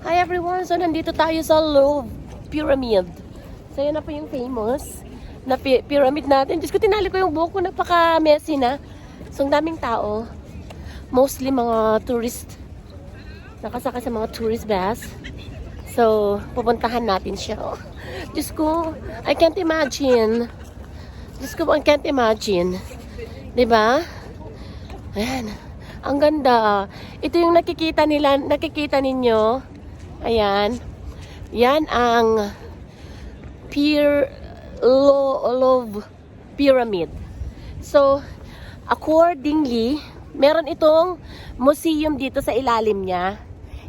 Hi everyone! So nandito tayo sa Louvre Pyramid. So yan na po yung famous na pyramid natin. Diyos ko, tinali ko yung buhok ko. Napaka-messy na. So ang daming tao. Mostly mga tourist. Nakasaka sa mga tourist bus. So pupuntahan natin siya. Diyos ko, I can't imagine. Diyos ko, I can't imagine. Diba? Ayan. Ang ganda. Ito yung nakikita ninyo. Ayan. Yan ang Louvre Pyramid. So, accordingly, meron itong museum dito sa ilalim niya.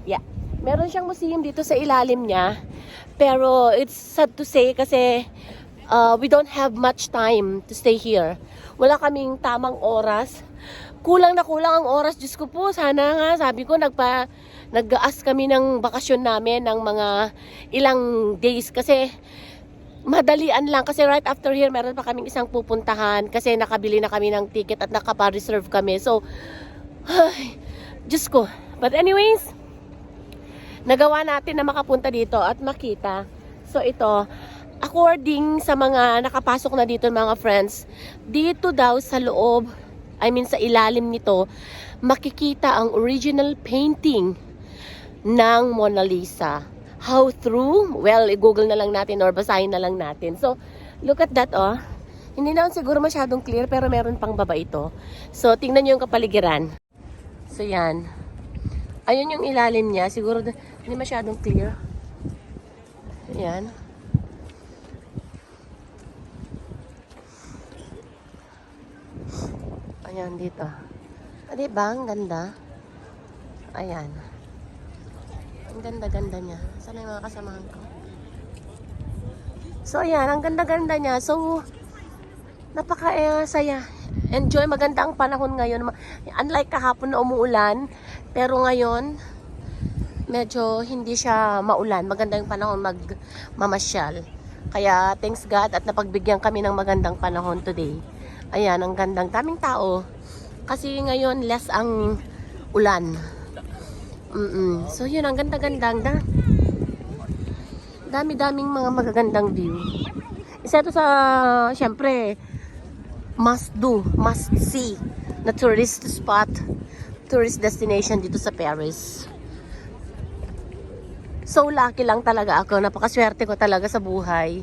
Yeah. Meron siyang museum dito sa ilalim niya. Pero, it's sad to say kasi we don't have much time to stay here. Wala kaming tamang oras. Kulang na kulang ang oras. Diyos ko po, sana nga, sabi ko, nag-aas kami ng bakasyon namin ng mga ilang days. Kasi, madalian lang. Kasi right after here, meron pa kaming isang pupuntahan. Kasi nakabili na kami ng ticket at nakapa-reserve kami. So, ay, Diyos ko. But anyways, nagawa natin na makapunta dito at makita. So, ito, according sa mga nakapasok na dito mga friends, dito daw sa loob, sa ilalim nito, makikita ang original painting ng Mona Lisa. How through? Well, i-google na lang natin or basahin na lang natin. So, look at that, oh. Hindi naman siguro masyadong clear, pero meron pang baba ito. So, tingnan nyo yung kapaligiran. So, yan. Ayun yung ilalim niya. Siguro hindi masyadong clear. Yan. Ayan, dito. Diba? Ang ganda. Ayan. Ang ganda-ganda niya. Sana yung mga kasamahan ko. So, ayan. Ang ganda-ganda niya. So, napaka-saya. Enjoy. Maganda ang panahon ngayon. Unlike kahapon na umuulan. Pero ngayon, medyo hindi siya maulan. Maganda yung panahon magmamasyal. Kaya, thanks God at napagbigyan kami ng magandang panahon today. Ayan, ang gandang daming tao. Kasi ngayon, less ang ulan. So, yun, ang ganda-gandang. Dami-daming mga magagandang view. Isa ito sa, syempre, must see na tourist spot, tourist destination dito sa Paris. So, lucky lang talaga ako. Napakaswerte ko talaga sa buhay.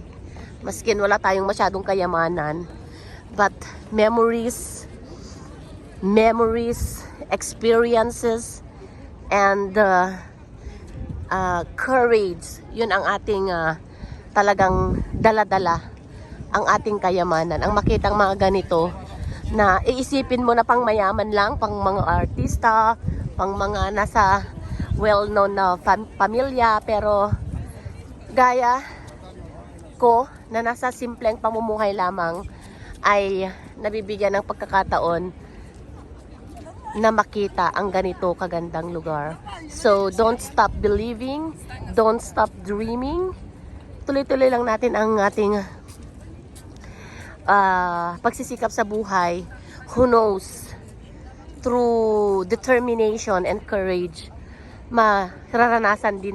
Maskin wala tayong masyadong kayamanan. But memories, experiences, and courage, yun ang ating talagang dala-dala, ang ating kayamanan. Ang makitang mga ganito na iisipin mo na pang mayaman lang, pang mga artista, pang mga nasa well-known na pamilya, pero gaya ko na nasa simpleng pamumuhay lamang, ay nabibigyan ng pagkakataon na makita ang ganito kagandang lugar. So, don't stop believing, don't stop dreaming. Tuloy-tuloy lang natin ang ating pagsisikap sa buhay. Who knows, through determination and courage, mararanasan din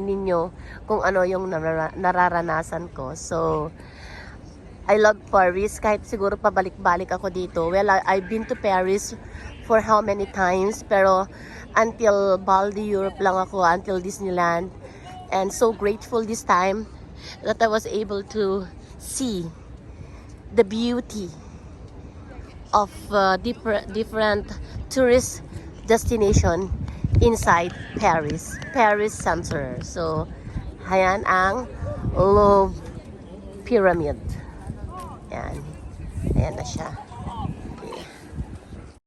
ninyo kung ano yung nararanasan ko. So, I love Paris. Kahit siguro pabalik-balik ako dito. Well, I've been to Paris for how many times. Pero until Baldi Europe lang ako, until Disneyland. And so grateful this time that I was able to see the beauty of different tourist destination inside Paris Center. So, ayan ang Louvre Pyramid. Ayan. Ayan na siya.